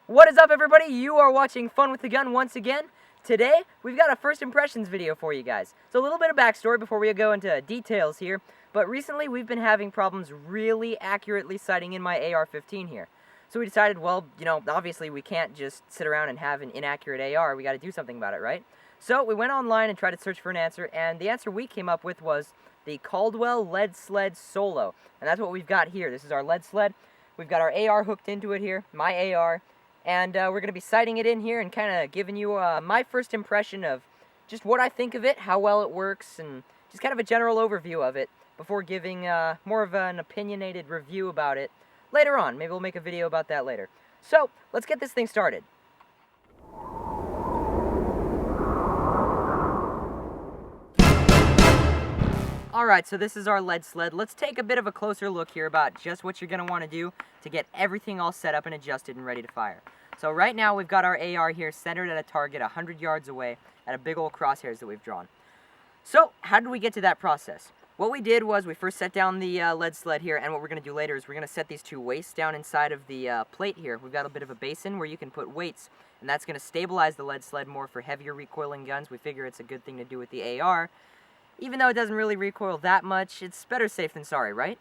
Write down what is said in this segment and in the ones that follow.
What is up, everybody? You are watching Fun with the Gun once again. Today, we've got a first impressions video for you guys. So a little bit of backstory before we go into details here. But recently, we've been having problems really accurately sighting in my AR-15 here. So we decided, well, obviously we can't just sit around and have an inaccurate AR. We got to do something about it, right? So we went online and tried to search for an answer, and the answer we came up with was the Caldwell Lead Sled Solo. And that's what we've got here. This is our lead sled. We've got our AR hooked into it here, my AR. And we're going to be sighting it in here and kind of giving you my first impression of just what I think of it, how well it works, and just kind of a general overview of it before giving more of an opinionated review about it later on. Maybe we'll make a video about that later. So, let's get this thing started. Alright, so this is our lead sled. Let's take a bit of a closer look here about just what you're going to want to do to get everything all set up and adjusted and ready to fire. So right now we've got our AR here centered at a target 100 yards away at a big old crosshairs that we've drawn. So how did we get to that process? What we did was we first set down the lead sled here, and what we're going to do later is we're going to set these two weights down inside of the plate here. We've got a bit of a basin where you can put weights, and that's going to stabilize the lead sled more for heavier recoiling guns. We figure it's a good thing to do with the AR. Even though it doesn't really recoil that much, it's better safe than sorry, right?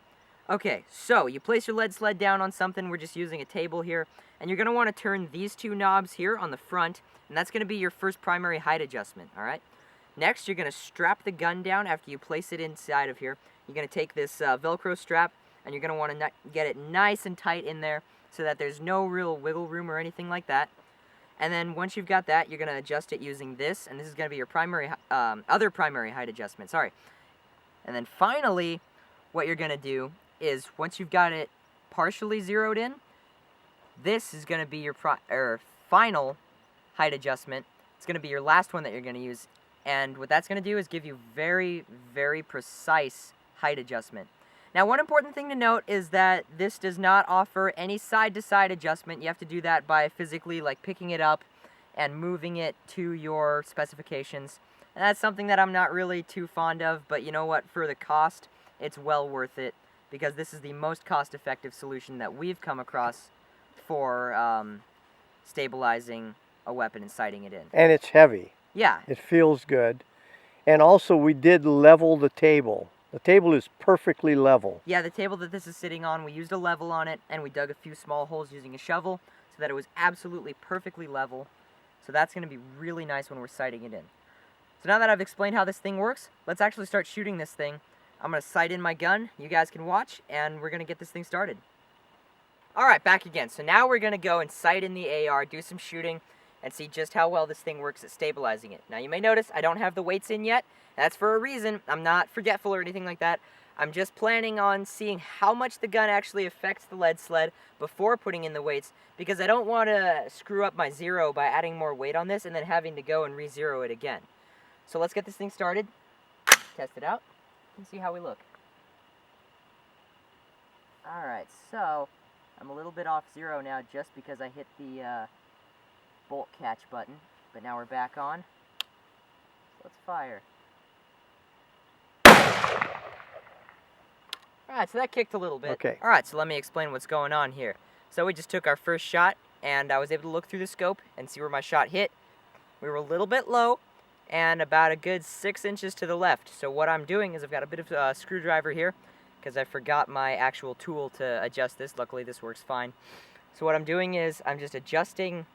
Okay, so you place your lead sled down on something. We're just using a table here, and you're going to want to turn these two knobs here on the front, and that's going to be your first primary height adjustment, alright? Next, you're going to strap the gun down after you place it inside of here. You're going to take this Velcro strap, and you're going to want to get it nice and tight in there so that there's no real wiggle room or anything like that. And then once you've got that, you're going to adjust it using this, and this is going to be your primary, other primary height adjustment, sorry. And then finally, what you're going to do is once you've got it partially zeroed in, this is going to be your final height adjustment. It's going to be your last one that you're going to use, and what that's going to do is give you very, very precise height adjustment. Now, one important thing to note is that this does not offer any side-to-side adjustment. You have to do that by physically, like, picking it up and moving it to your specifications. And that's something that I'm not really too fond of, but you know what? For the cost, it's well worth it, because this is the most cost-effective solution that we've come across for stabilizing a weapon and sighting it in. And it's heavy. Yeah. It feels good. And also we did level the table. The table is perfectly level. Yeah, the table that this is sitting on, we used a level on it, and we dug a few small holes using a shovel so that it was absolutely perfectly level. So that's going to be really nice when we're sighting it in. So now that I've explained how this thing works, let's actually start shooting this thing. I'm going to sight in my gun, you guys can watch, and we're going to get this thing started. Alright, back again. So now we're going to go and sight in the AR, do some shooting, and see just how well this thing works at stabilizing it. Now you may notice I don't have the weights in yet. That's for a reason. I'm not forgetful or anything like that. I'm just planning on seeing how much the gun actually affects the lead sled before putting in the weights, because I don't want to screw up my zero by adding more weight on this and then having to go and re-zero it again. So let's get this thing started, test it out, and see how we look. Alright, so I'm a little bit off zero now just because I hit the bolt catch button, but now we're back on. So let's fire. Alright, so that kicked a little bit. Okay. Alright, so let me explain what's going on here. So we just took our first shot, and I was able to look through the scope and see where my shot hit. We were a little bit low, and about a good 6 inches to the left. So what I'm doing is I've got a bit of a screwdriver here, because I forgot my actual tool to adjust this. Luckily, this works fine. So what I'm doing is I'm just adjusting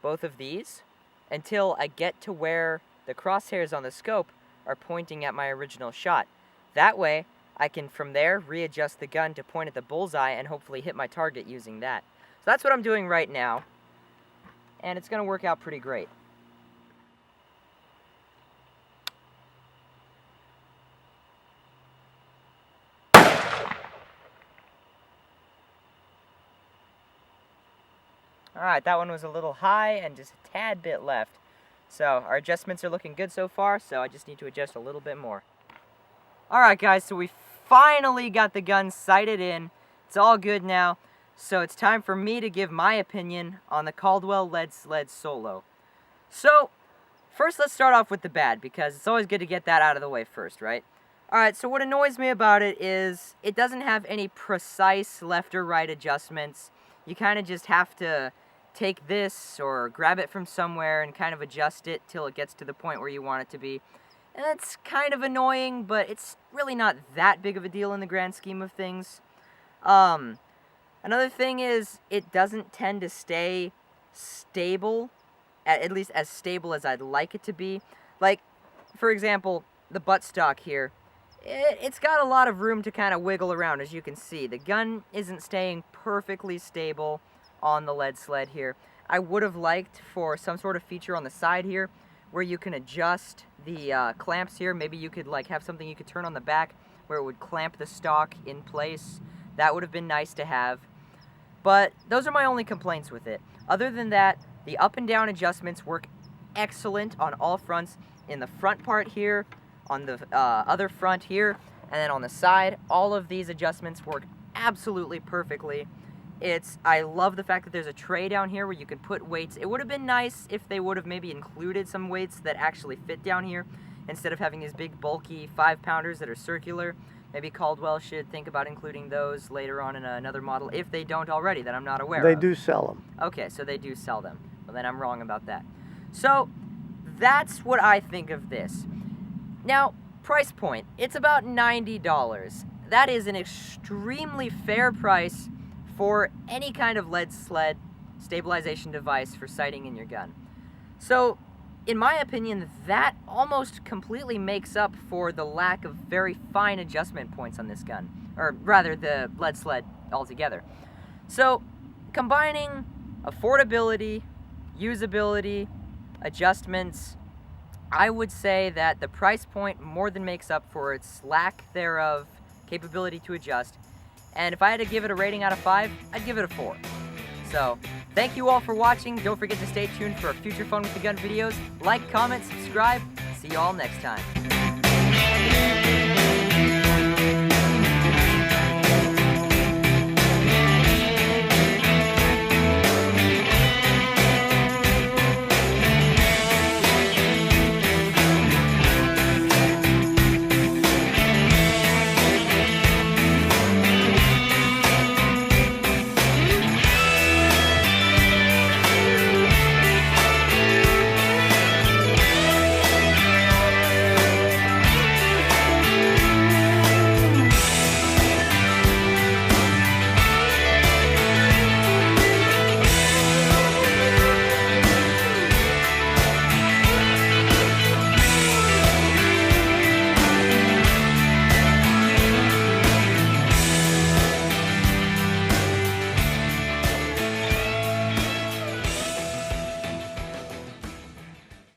both of these until I get to where the crosshairs on the scope are pointing at my original shot. That way, I can, from there, readjust the gun to point at the bullseye and hopefully hit my target using that. So that's what I'm doing right now, and it's going to work out pretty great. Alright, that one was a little high and just a tad bit left. So our adjustments are looking good so far, so I just need to adjust a little bit more. Alright guys, so we finally got the gun sighted in. It's all good now. So it's time for me to give my opinion on the Caldwell Lead Sled Solo. So, first let's start off with the bad, because it's always good to get that out of the way first, right? Alright, so what annoys me about it is it doesn't have any precise left or right adjustments. You kind of just have to take this or grab it from somewhere and kind of adjust it till it gets to the point where you want it to be. And that's kind of annoying, but it's really not that big of a deal in the grand scheme of things. Another thing is, it doesn't tend to stay stable, at least as stable as I'd like it to be. Like, for example, the buttstock here. It's got a lot of room to kind of wiggle around, as you can see. The gun isn't staying perfectly stable on the lead sled here. I would have liked for some sort of feature on the side here where you can adjust the clamps here. Maybe you could like have something you could turn on the back where it would clamp the stock in place. That would have been nice to have. But those are my only complaints with it. Other than that, the up and down adjustments work excellent on all fronts. In the front part here, on the other front here, and then on the side, all of these adjustments work absolutely perfectly. I love the fact that there's a tray down here where you can put weights. It would have been nice if they would have maybe included some weights that actually fit down here instead of having these big bulky 5-pounders that are circular. Maybe Caldwell should think about including those later on in another model, if they don't already, that I'm not aware of. They do sell them. Okay, so they do sell them. Well, then I'm wrong about that. So that's what I think of this. Now, price point. It's about $90. That is an extremely fair price for any kind of lead sled stabilization device for sighting in your gun. So, in my opinion, that almost completely makes up for the lack of very fine adjustment points on this gun. Or rather, the lead sled altogether. So, combining affordability, usability, adjustments, I would say that the price point more than makes up for its lack thereof capability to adjust. And if I had to give it a rating out of 5, I'd give it a 4. So, thank you all for watching. Don't forget to stay tuned for future Fun with the Gun videos. Like, comment, subscribe. See you all next time.